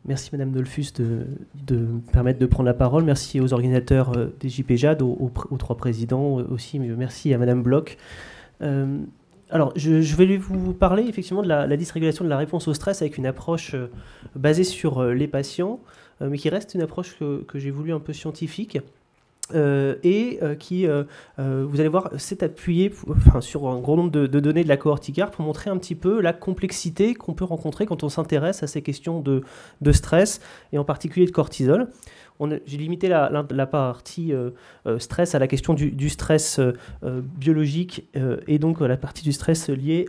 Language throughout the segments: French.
Merci Madame Dollfus de me permettre de prendre la parole. Merci aux organisateurs des JPJAD, aux trois présidents aussi, mais merci à Madame Bloch. Alors, je vais vous parler effectivement de la dysrégulation de la réponse au stress avec une approche basée sur les patients, mais qui reste une approche que j'ai voulu un peu scientifique. Qui, vous allez voir, s'est appuyé sur un grand nombre de données de la cohorte ICAR pour montrer un petit peu la complexité qu'on peut rencontrer quand on s'intéresse à ces questions de stress, et en particulier de cortisol. J'ai limité la partie stress à la question du stress biologique et donc la partie du stress lié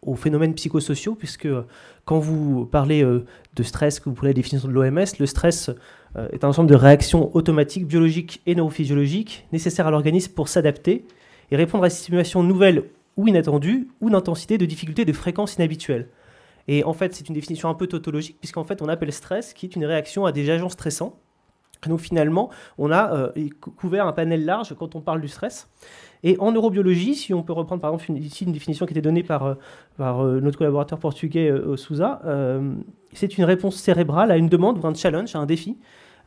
aux phénomènes psychosociaux, puisque quand vous parlez de stress, que vous prenez la définition de l'OMS, le stress est un ensemble de réactions automatiques, biologiques et neurophysiologiques nécessaires à l'organisme pour s'adapter et répondre à des situations nouvelles ou inattendues ou d'intensité, de difficulté, de fréquence inhabituelle. Et en fait, c'est une définition un peu tautologique, puisqu'en fait, on appelle stress qui est une réaction à des agents stressants. Donc finalement, on a couvert un panel large quand on parle du stress. Et en neurobiologie, si on peut reprendre par exemple ici une définition qui était donnée par notre collaborateur portugais Sousa, c'est une réponse cérébrale à une demande ou un challenge, à un défi,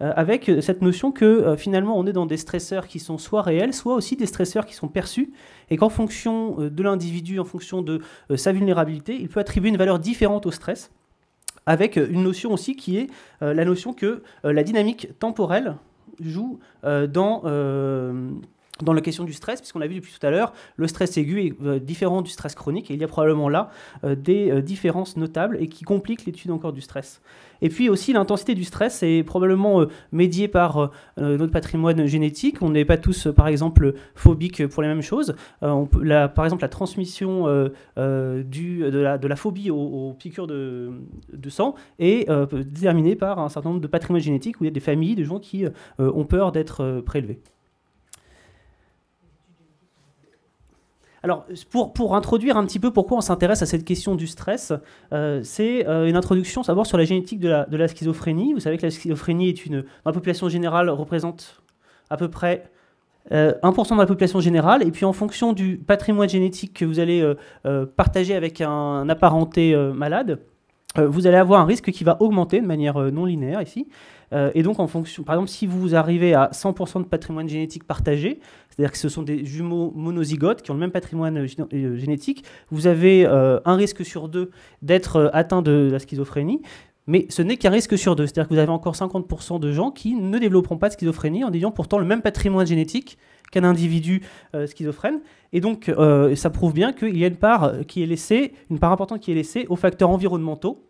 avec cette notion que finalement on est dans des stresseurs qui sont soit réels, soit aussi des stresseurs qui sont perçus, et qu'en fonction de l'individu, en fonction de sa vulnérabilité, il peut attribuer une valeur différente au stress, avec une notion aussi qui est la notion que la dynamique temporelle joue dans la question du stress, puisqu'on l'a vu depuis tout à l'heure, le stress aigu est différent du stress chronique, et il y a probablement là des différences notables et qui compliquent l'étude encore du stress. Et puis aussi, l'intensité du stress est probablement médiée par notre patrimoine génétique. On n'est pas tous, par exemple, phobiques pour les mêmes choses. Par exemple, la transmission de la phobie aux piqûres de sang est déterminée par un certain nombre de patrimoines génétiques où il y a des familles de gens qui ont peur d'être prélevés. Alors, pour introduire un petit peu pourquoi on s'intéresse à cette question du stress, c'est une introduction d'abord sur la génétique de la schizophrénie. Vous savez que la schizophrénie dans la population générale représente à peu près 1% de la population générale, et puis en fonction du patrimoine génétique que vous allez partager avec un apparenté malade, vous allez avoir un risque qui va augmenter de manière non linéaire ici. Et donc, en fonction, par exemple, si vous arrivez à 100% de patrimoine génétique partagé, c'est-à-dire que ce sont des jumeaux monozygotes qui ont le même patrimoine génétique, vous avez un risque sur 2 d'être atteint de la schizophrénie, mais ce n'est qu'un risque sur 2. C'est-à-dire que vous avez encore 50% de gens qui ne développeront pas de schizophrénie en ayant pourtant le même patrimoine génétique qu'un individu schizophrène. Et donc, ça prouve bien qu'il y a une part importante qui est laissée aux facteurs environnementaux,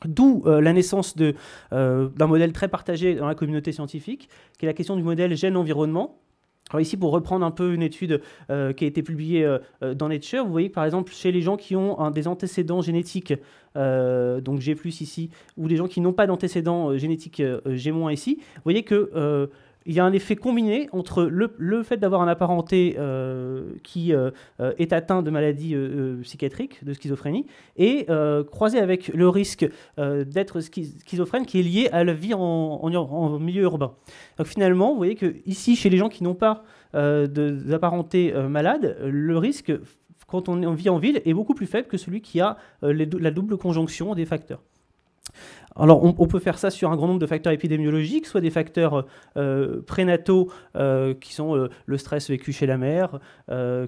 d'où la naissance d'un modèle très partagé dans la communauté scientifique, qui est la question du modèle gène-environnement. Alors ici, pour reprendre un peu une étude qui a été publiée dans Nature, vous voyez que par exemple, chez les gens qui ont des antécédents génétiques, donc G+, ici, ou les gens qui n'ont pas d'antécédents génétiques G- ici, vous voyez que il y a un effet combiné entre le fait d'avoir un apparenté qui est atteint de maladies psychiatriques, de schizophrénie, et croisé avec le risque d'être schizophrène qui est lié à la vie en milieu urbain. Donc finalement, vous voyez que ici, chez les gens qui n'ont pas d'apparenté malade, le risque, quand on vit en ville, est beaucoup plus faible que celui qui a la double conjonction des facteurs. Alors, on peut faire ça sur un grand nombre de facteurs épidémiologiques, soit des facteurs prénataux qui sont le stress vécu chez la mère,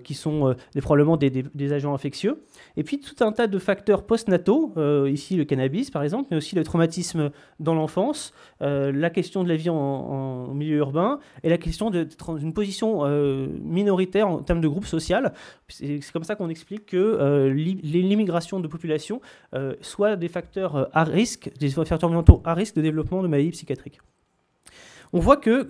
qui sont probablement des agents infectieux, et puis tout un tas de facteurs postnataux, ici le cannabis par exemple, mais aussi le traumatisme dans l'enfance, la question de la vie en milieu urbain, et la question d'une position minoritaire en termes de groupe social. C'est comme ça qu'on explique que l'immigration de population soit des facteurs à risque, des facteurs environnementaux à risque de développement de maladies psychiatriques. On voit que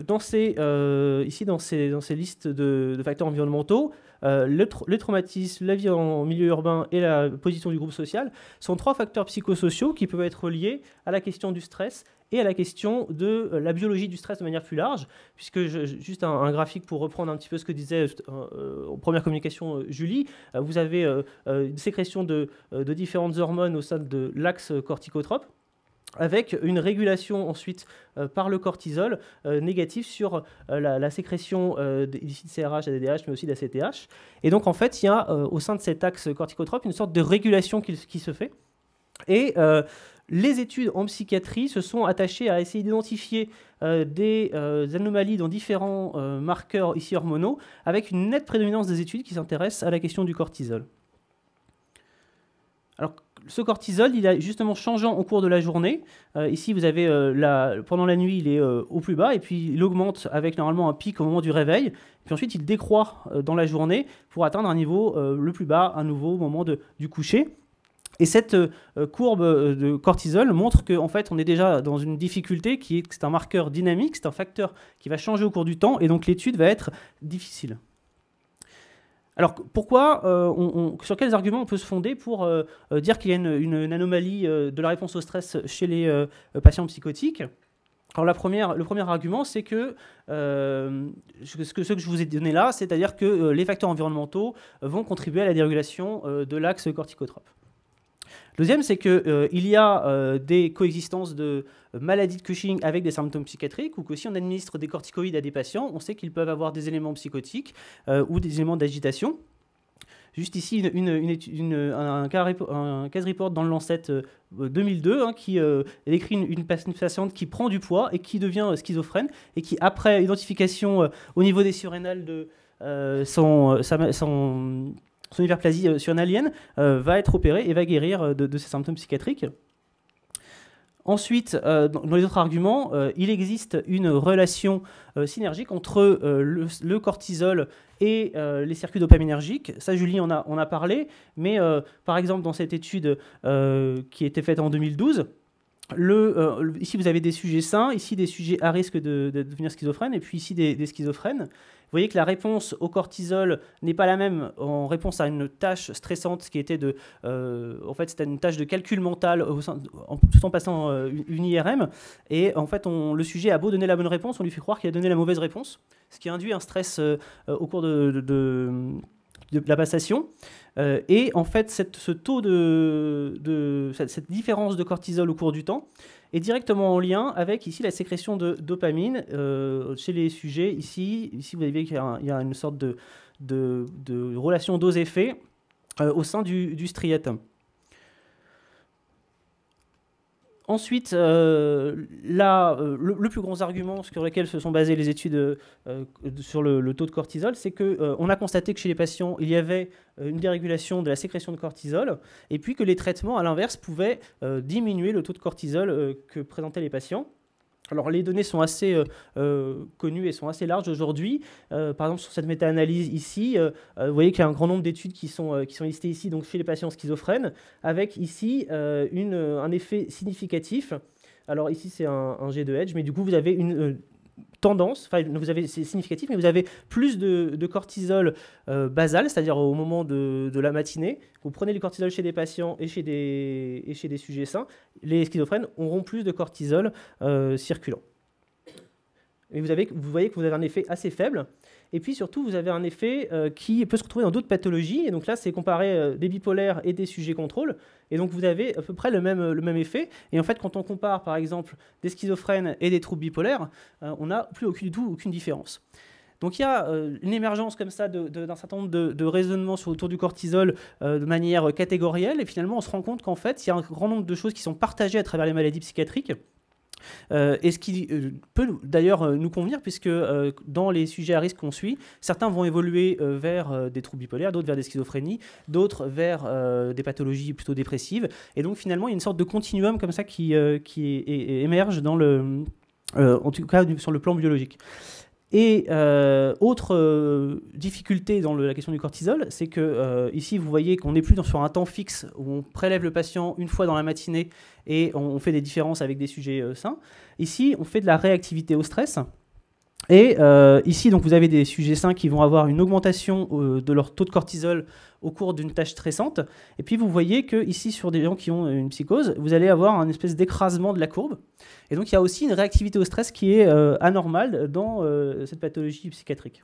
ici dans ces listes de facteurs environnementaux, le traumatisme, la vie en milieu urbain et la position du groupe social sont 3 facteurs psychosociaux qui peuvent être liés à la question du stress et à la question de la biologie du stress de manière plus large, puisque juste un graphique pour reprendre un petit peu ce que disait en première communication Julie, vous avez une sécrétion de différentes hormones au sein de l'axe corticotrope, avec une régulation ensuite par le cortisol négatif sur la sécrétion ici de CRH, ADDH, mais aussi d'ACTH. Et donc en fait, il y a au sein de cet axe corticotrope une sorte de régulation qui se fait. Et les études en psychiatrie se sont attachées à essayer d'identifier des anomalies dans différents marqueurs ici hormonaux, avec une nette prédominance des études qui s'intéressent à la question du cortisol. Alors, ce cortisol, il a justement changeant au cours de la journée. Ici, vous avez pendant la nuit, il est au plus bas, et puis il augmente avec normalement un pic au moment du réveil. Puis ensuite, il décroît dans la journée pour atteindre un niveau le plus bas à nouveau au moment du coucher. Et cette courbe de cortisol montre qu'en fait, on est déjà dans une difficulté c'est un marqueur dynamique, c'est un facteur qui va changer au cours du temps, et donc l'étude va être difficile. Alors pourquoi, sur quels arguments on peut se fonder pour dire qu'il y a une anomalie de la réponse au stress chez les patients psychotiques? Alors le premier argument, c'est que ce que je vous ai donné là, c'est-à-dire que les facteurs environnementaux vont contribuer à la dérégulation de l'axe corticotrope. Le deuxième, c'est qu'il y a des coexistences de maladies de Cushing avec des symptômes psychiatriques, ou que si on administre des corticoïdes à des patients, on sait qu'ils peuvent avoir des éléments psychotiques ou des éléments d'agitation. Juste ici, un case report dans le Lancet 2002 qui décrit une patiente qui prend du poids et qui devient schizophrène, et qui, après identification au niveau des surrénales de son hyperplasie surrénalienne, va être opérée et va guérir de ses symptômes psychiatriques. Ensuite, dans les autres arguments, il existe une relation synergique entre le cortisol et les circuits dopaminergiques. Ça, Julie en a parlé, mais par exemple, dans cette étude qui a été faite en 2012, ici vous avez des sujets sains, ici des sujets à risque de devenir schizophrènes, et puis ici des schizophrènes. Vous voyez que la réponse au cortisol n'est pas la même en réponse à une tâche stressante qui était en fait, c'était une tâche de calcul mental tout en passant une IRM. Et en fait, le sujet a beau donner la bonne réponse, on lui fait croire qu'il a donné la mauvaise réponse, ce qui induit un stress au cours de la passation. Et en fait, cette différence de cortisol au cours du temps est directement en lien avec ici la sécrétion de dopamine chez les sujets. Ici vous voyez qu'il y a une sorte de relation dose-effet au sein du striatum. Ensuite, le plus gros argument sur lequel se sont basées les études sur le taux de cortisol, c'est qu'on a constaté que chez les patients, il y avait une dérégulation de la sécrétion de cortisol, et puis que les traitements, à l'inverse, pouvaient diminuer le taux de cortisol que présentaient les patients. Alors les données sont assez connues et sont assez larges aujourd'hui. Par exemple, sur cette méta-analyse ici, vous voyez qu'il y a un grand nombre d'études qui sont listées ici, donc chez les patients schizophrènes, avec ici un effet significatif. Alors ici c'est un G2 Edge, mais du coup vous avez une tendance, c'est significatif, mais vous avez plus de cortisol basal, c'est-à-dire au moment de la matinée. Vous prenez du cortisol chez des patients et chez des sujets sains, les schizophrènes auront plus de cortisol circulant. Et vous voyez que vous avez un effet assez faible. Et puis surtout, vous avez un effet qui peut se retrouver dans d'autres pathologies. Et donc là, c'est comparé des bipolaires et des sujets contrôle. Et donc vous avez à peu près le même effet. Et en fait, quand on compare par exemple des schizophrènes et des troubles bipolaires, on n'a plus du tout aucune différence. Donc il y a une émergence comme ça d'un certain nombre de raisonnements autour du cortisol de manière catégorielle. Et finalement, on se rend compte qu'en fait, il y a un grand nombre de choses qui sont partagées à travers les maladies psychiatriques. Et ce qui peut d'ailleurs nous convenir, puisque dans les sujets à risque qu'on suit, certains vont évoluer vers des troubles bipolaires, d'autres vers des schizophrénies, d'autres vers des pathologies plutôt dépressives. Et donc finalement, il y a une sorte de continuum comme ça qui émerge en tout cas sur le plan biologique. Et autre difficulté dans la question du cortisol, c'est que ici vous voyez qu'on n'est plus sur un temps fixe où on prélève le patient une fois dans la matinée et on fait des différences avec des sujets sains. Ici, on fait de la réactivité au stress. Et ici, donc, vous avez des sujets sains qui vont avoir une augmentation de leur taux de cortisol au cours d'une tâche stressante. Et puis, vous voyez que ici, sur des gens qui ont une psychose, vous allez avoir un espèce d'écrasement de la courbe. Et donc, il y a aussi une réactivité au stress qui est anormale dans cette pathologie psychiatrique.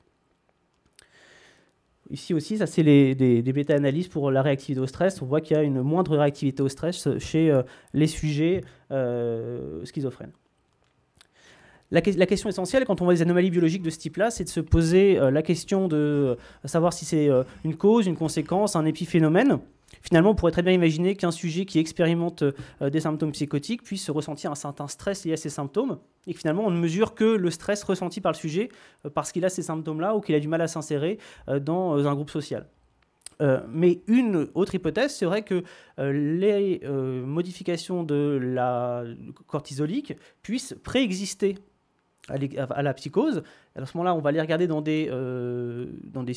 Ici aussi, ça c'est des méta-analyses pour la réactivité au stress. On voit qu'il y a une moindre réactivité au stress chez les sujets schizophrènes. La question essentielle, quand on voit des anomalies biologiques de ce type-là, c'est de se poser la question de savoir si c'est une cause, une conséquence, un épiphénomène. Finalement, on pourrait très bien imaginer qu'un sujet qui expérimente des symptômes psychotiques puisse ressentir un certain stress lié à ces symptômes, et que finalement, on ne mesure que le stress ressenti par le sujet parce qu'il a ces symptômes-là ou qu'il a du mal à s'insérer dans un groupe social. Mais une autre hypothèse serait que les modifications de la cortisolique puissent préexister à la psychose. À ce moment-là, on va les regarder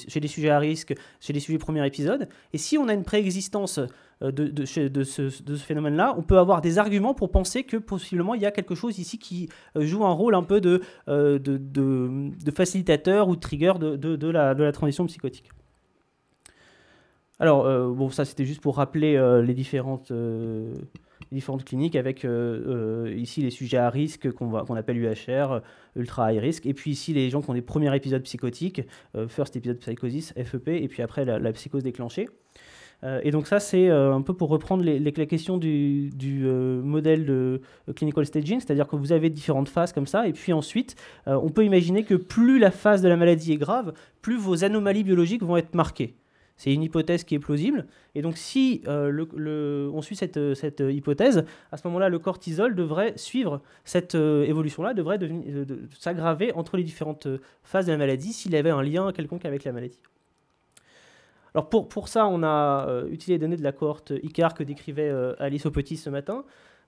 chez des sujets à risque, chez des sujets premier épisode. Et si on a une préexistence de ce phénomène-là, on peut avoir des arguments pour penser que possiblement il y a quelque chose ici qui joue un rôle un peu de facilitateur ou de trigger de la transition psychotique. Alors, bon, ça c'était juste pour rappeler les différentes cliniques avec ici les sujets à risque qu'on appelle UHR, ultra high risk, et puis ici les gens qui ont des premiers épisodes psychotiques, first épisode psychosis, FEP, et puis après la psychose déclenchée. Et donc ça c'est un peu pour reprendre les questions du modèle de clinical staging, c'est-à-dire que vous avez différentes phases comme ça, et puis ensuite on peut imaginer que plus la phase de la maladie est grave, plus vos anomalies biologiques vont être marquées. C'est une hypothèse qui est plausible. Et donc, si on suit cette hypothèse, à ce moment-là, le cortisol devrait suivre cette évolution-là, devrait s'aggraver entre les différentes phases de la maladie s'il y avait un lien quelconque avec la maladie. Alors, pour ça, on a utilisé les données de la cohorte ICAR que décrivait Alice Aupetit ce matin.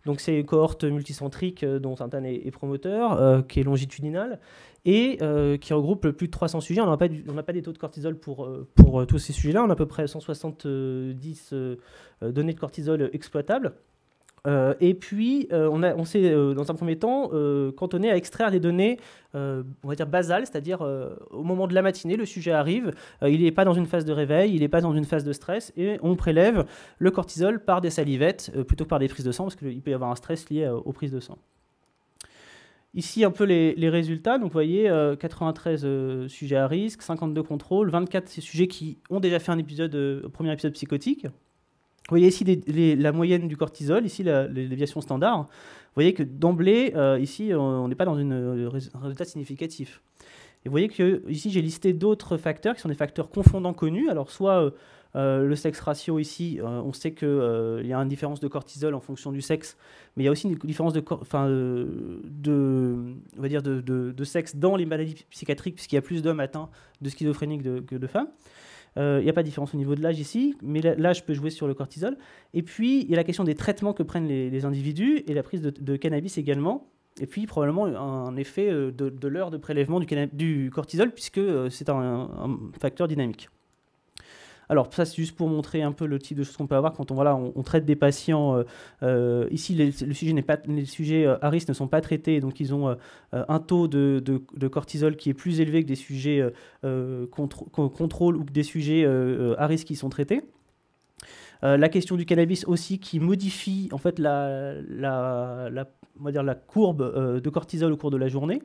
Donc, c'est une cohorte multicentrique dont Sainte-Anne est promoteur, qui est longitudinale, et qui regroupe plus de 300 sujets. On n'a pas des taux de cortisol pour tous ces sujets-là. On a à peu près 170 données de cortisol exploitables. Et puis, on s'est, dans un premier temps, cantonné à extraire des données, on va dire basales, c'est-à-dire au moment de la matinée, le sujet arrive, il n'est pas dans une phase de réveil, il n'est pas dans une phase de stress, et on prélève le cortisol par des salivettes plutôt que par des prises de sang, parce qu'il peut y avoir un stress lié aux prises de sang. Ici, un peu les résultats. Donc, vous voyez, 93 sujets à risque, 52 contrôles, 24 sujets qui ont déjà fait un premier épisode psychotique. Vous voyez ici la moyenne du cortisol, ici les déviations standards. Vous voyez que d'emblée, ici, on n'est pas dans un résultat significatif. Et vous voyez que ici, j'ai listé d'autres facteurs qui sont des facteurs confondants connus. Alors, soit le sexe ratio ici, on sait qu'il y a une différence de cortisol en fonction du sexe, mais il y a aussi une différence de sexe dans les maladies psychiatriques, puisqu'il y a plus d'hommes atteints de schizophrénie que de femmes. Il n'y a pas de différence au niveau de l'âge ici, mais l'âge peut jouer sur le cortisol. Et puis, il y a la question des traitements que prennent les individus et la prise de cannabis également. Et puis, probablement, un effet de l'heure de prélèvement du cortisol, puisque c'est un facteur dynamique. Alors, ça, c'est juste pour montrer un peu le type de choses qu'on peut avoir quand on traite des patients. Ici, les sujets à risque ne sont pas traités, donc ils ont un taux de cortisol qui est plus élevé que des sujets contrôle ou que des sujets à risque qui sont traités. La question du cannabis aussi qui modifie en fait on va dire la courbe de cortisol au cours de la journée.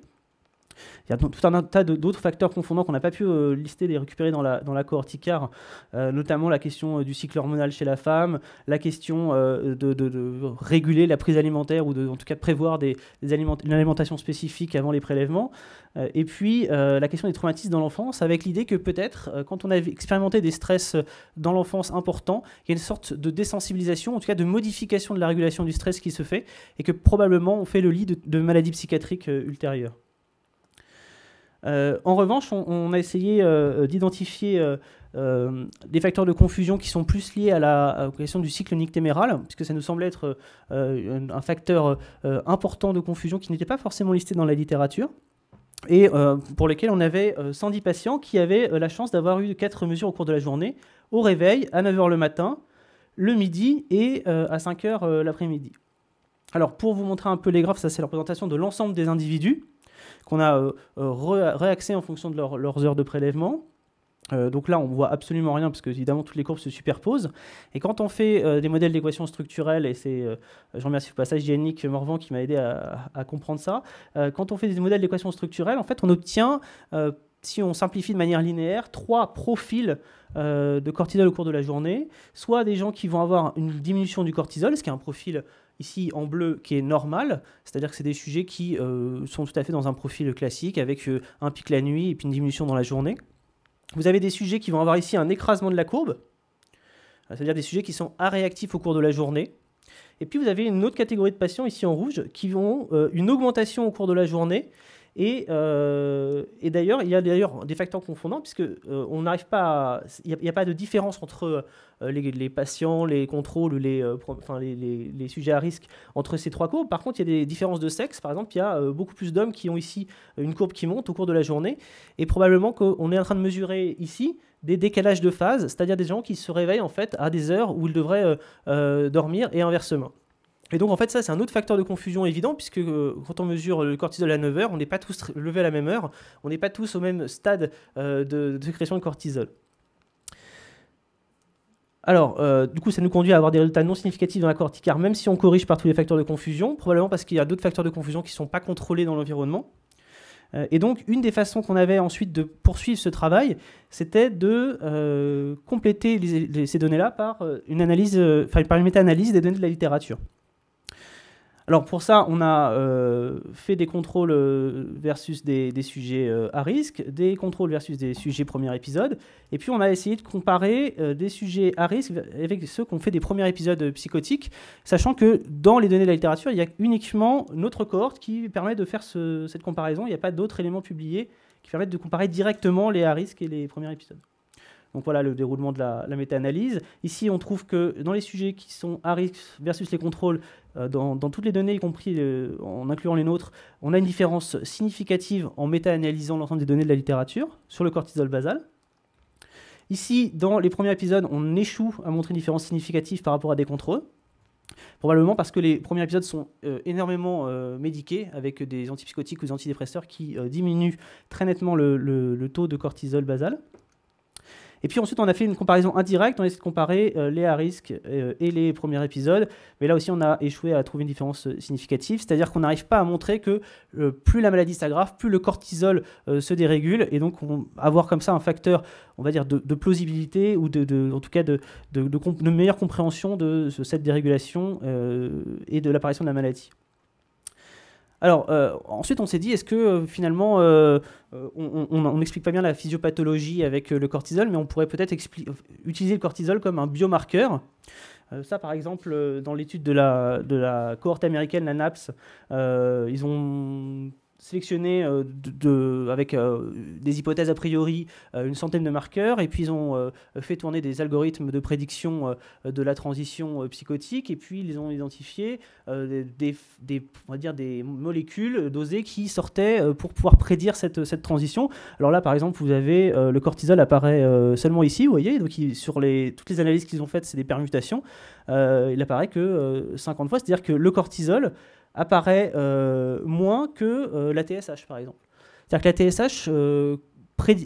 Il y a tout un tas d'autres facteurs confondants qu'on n'a pas pu lister et récupérer dans la cohorte ICAR, notamment la question du cycle hormonal chez la femme, la question de réguler la prise alimentaire ou en tout cas de prévoir une alimentation spécifique avant les prélèvements, et puis la question des traumatismes dans l'enfance, avec l'idée que peut-être, quand on a expérimenté des stress dans l'enfance importants, il y a une sorte de désensibilisation, en tout cas de modification de la régulation du stress qui se fait, et que probablement on fait le lit de maladies psychiatriques ultérieures. En revanche, on a essayé d'identifier des facteurs de confusion qui sont plus liés à la question du cycle nictéméral, puisque ça nous semblait être un facteur important de confusion qui n'était pas forcément listé dans la littérature, et pour lesquels on avait 110 patients qui avaient la chance d'avoir eu 4 mesures au cours de la journée, au réveil, à 9h le matin, le midi et à 5h l'après-midi. Alors, pour vous montrer un peu les graphes, ça c'est la représentation de l'ensemble des individus qu'on a réaxé en fonction de leurs heures de prélèvement. Donc là, on ne voit absolument rien, parce que évidemment, toutes les courbes se superposent. Et quand on fait des modèles d'équation structurelle, et je remercie au passage Yannick Morvan qui m'a aidé à comprendre ça, quand on fait des modèles d'équation structurelle, en fait, on obtient, si on simplifie de manière linéaire, 3 profils de cortisol au cours de la journée, soit des gens qui vont avoir une diminution du cortisol, ce qui est un profil ici en bleu qui est normal, c'est-à-dire que c'est des sujets qui sont tout à fait dans un profil classique avec un pic la nuit et puis une diminution dans la journée. Vous avez des sujets qui vont avoir ici un écrasement de la courbe, c'est-à-dire des sujets qui sont aréactifs au cours de la journée. Et puis vous avez une autre catégorie de patients ici en rouge qui ont une augmentation au cours de la journée. Et d'ailleurs, il y a des facteurs confondants, puisque on n'arrive pas il n'y a pas de différence entre les patients, les contrôles, les sujets à risque entre ces trois courbes. Par contre, il y a des différences de sexe. Par exemple, il y a beaucoup plus d'hommes qui ont ici une courbe qui monte au cours de la journée. Et probablement qu'on est en train de mesurer ici des décalages de phase, c'est-à-dire des gens qui se réveillent en fait à des heures où ils devraient dormir et inversement. Et donc, en fait, ça, c'est un autre facteur de confusion évident, puisque quand on mesure le cortisol à 9 heures, on n'est pas tous levés à la même heure, on n'est pas tous au même stade de sécrétion de cortisol. Alors, du coup, ça nous conduit à avoir des résultats non significatifs dans la corticare, même si on corrige par tous les facteurs de confusion, probablement parce qu'il y a d'autres facteurs de confusion qui ne sont pas contrôlés dans l'environnement. Et donc, une des façons qu'on avait ensuite de poursuivre ce travail, c'était de compléter ces données-là par une analyse, par une méta-analyse des données de la littérature. Alors pour ça, on a fait des contrôles versus des sujets à risque, des contrôles versus des sujets premier épisode, et puis on a essayé de comparer des sujets à risque avec ceux qui ont fait des premiers épisodes psychotiques, sachant que dans les données de la littérature, il y a uniquement notre cohorte qui permet de faire cette comparaison. Il n'y a pas d'autres éléments publiés qui permettent de comparer directement les à risque et les premiers épisodes. Donc voilà le déroulement de la méta-analyse. Ici, on trouve que dans les sujets qui sont à risque versus les contrôles, dans toutes les données, y compris en incluant les nôtres, on a une différence significative en méta-analysant l'ensemble des données de la littérature sur le cortisol basal. Ici, dans les premiers épisodes, on échoue à montrer une différence significative par rapport à des contrôles. Probablement parce que les premiers épisodes sont énormément médiqués avec des antipsychotiques ou des antidépresseurs qui diminuent très nettement le taux de cortisol basal. Et puis ensuite, on a fait une comparaison indirecte, on a essayé de comparer les à risque et les premiers épisodes, mais là aussi, on a échoué à trouver une différence significative, c'est-à-dire qu'on n'arrive pas à montrer que plus la maladie s'aggrave, plus le cortisol se dérégule, et donc on va avoir comme ça un facteur, on va dire, de plausibilité, ou en tout cas de meilleure compréhension de cette dérégulation et de l'apparition de la maladie. Alors, ensuite, on s'est dit, est-ce que finalement, on n'explique pas bien la physiopathologie avec le cortisol, mais on pourrait peut-être utiliser le cortisol comme un biomarqueur. Ça, par exemple, dans l'étude de la cohorte américaine, la NAPS, ils ont sélectionné avec des hypothèses a priori une centaine de marqueurs, et puis ils ont fait tourner des algorithmes de prédiction de la transition psychotique, et puis ils ont identifié on va dire des molécules dosées qui sortaient pour pouvoir prédire cette transition. Alors là, par exemple, vous avez le cortisol apparaît seulement ici, vous voyez, donc sur toutes les analyses qu'ils ont faites, c'est des permutations, il apparaît que 50 fois, c'est-à-dire que le cortisol apparaît moins que la TSH, par exemple. C'est-à-dire que la TSH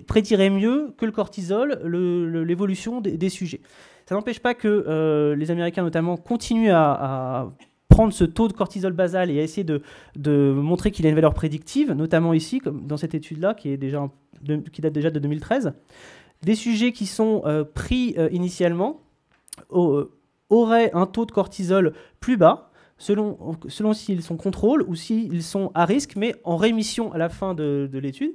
prédirait mieux que le cortisol l'évolution des sujets. Ça n'empêche pas que les Américains, notamment, continuent à prendre ce taux de cortisol basal et à essayer de montrer qu'il a une valeur prédictive, notamment ici, comme dans cette étude-là, qui date déjà de 2013. Des sujets qui sont pris initialement auraient un taux de cortisol plus bas, selon s'ils sont contrôle ou s'ils sont à risque, mais en rémission à la fin de l'étude.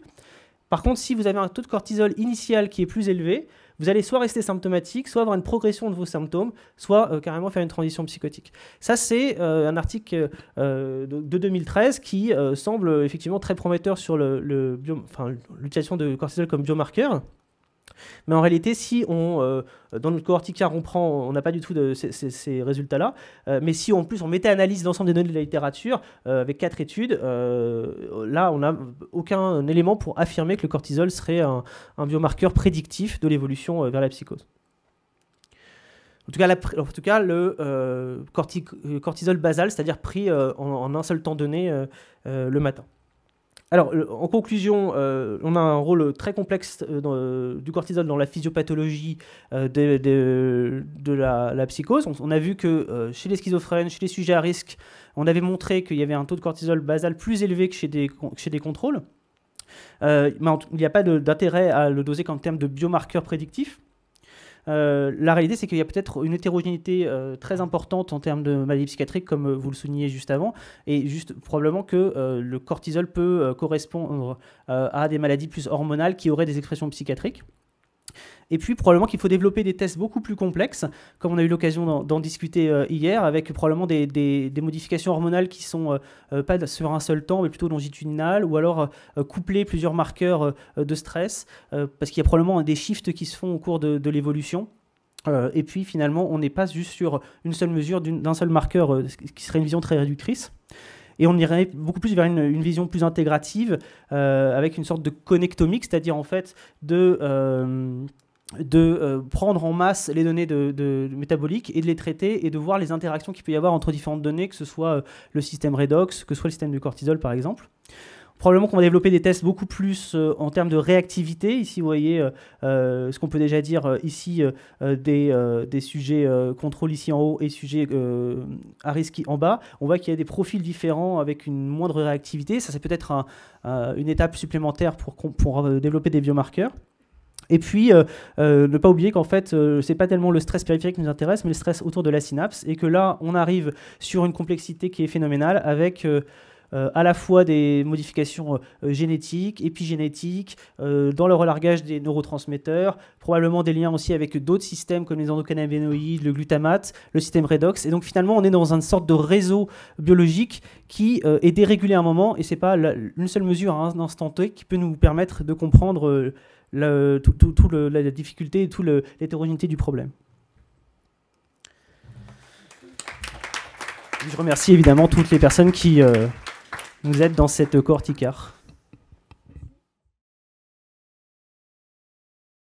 Par contre, si vous avez un taux de cortisol initial qui est plus élevé, vous allez soit rester symptomatique, soit avoir une progression de vos symptômes, soit carrément faire une transition psychotique. Ça, c'est un article de 2013 qui semble effectivement très prometteur sur l'utilisation de cortisol comme biomarqueur. Mais en réalité, si dans notre cohorticare, on n'a pas du tout ces résultats-là, mais si en plus on méta-analyse l'ensemble des données de la littérature avec 4 études, là on n'a aucun élément pour affirmer que le cortisol serait un biomarqueur prédictif de l'évolution vers la psychose. En tout cas, le cortisol basal, c'est-à-dire pris en un seul temps donné le matin. Alors, en conclusion, on a un rôle très complexe du cortisol dans la physiopathologie de la psychose. On a vu que chez les schizophrènes, chez les sujets à risque, on avait montré qu'il y avait un taux de cortisol basal plus élevé que chez des contrôles. Mais il n'y a pas d'intérêt à le doser en termes de biomarqueurs prédictifs. La réalité, c'est qu'il y a peut-être une hétérogénéité très importante en termes de maladies psychiatriques, comme vous le soulignez juste avant, et juste probablement que le cortisol peut correspondre à des maladies plus hormonales qui auraient des expressions psychiatriques. Et puis probablement qu'il faut développer des tests beaucoup plus complexes, comme on a eu l'occasion d'en discuter hier, avec probablement des modifications hormonales qui sont pas sur un seul temps, mais plutôt longitudinales, ou alors coupler plusieurs marqueurs de stress, parce qu'il y a probablement des shifts qui se font au cours de l'évolution. Et puis finalement, on n'est pas juste sur une seule mesure d'un seul marqueur, qui serait une vision très réductrice. Et on irait beaucoup plus vers une vision plus intégrative, avec une sorte de connectomique, c'est-à-dire en fait de prendre en masse les données métaboliques et de les traiter et de voir les interactions qu'il peut y avoir entre différentes données, que ce soit le système redox, que ce soit le système de cortisol par exemple. Probablement qu'on va développer des tests beaucoup plus en termes de réactivité. Ici, vous voyez ce qu'on peut déjà dire ici, des sujets contrôle ici en haut et sujets à risque en bas. On voit qu'il y a des profils différents avec une moindre réactivité. Ça, c'est peut-être une étape supplémentaire pour développer des biomarqueurs. Et puis, ne pas oublier qu'en fait, c'est pas tellement le stress périphérique qui nous intéresse, mais le stress autour de la synapse. Et que là, on arrive sur une complexité qui est phénoménale avec à la fois des modifications génétiques, épigénétiques, dans le relargage des neurotransmetteurs, probablement des liens aussi avec d'autres systèmes comme les endocannabinoïdes, le glutamate, le système redox. Et donc finalement, on est dans une sorte de réseau biologique qui est dérégulé à un moment, et c'est pas une seule mesure à un instant T qui peut nous permettre de comprendre la difficulté et toute l'hétérogénéité du problème. Je remercie évidemment toutes les personnes qui nous aident dans cette cohorte ICAR.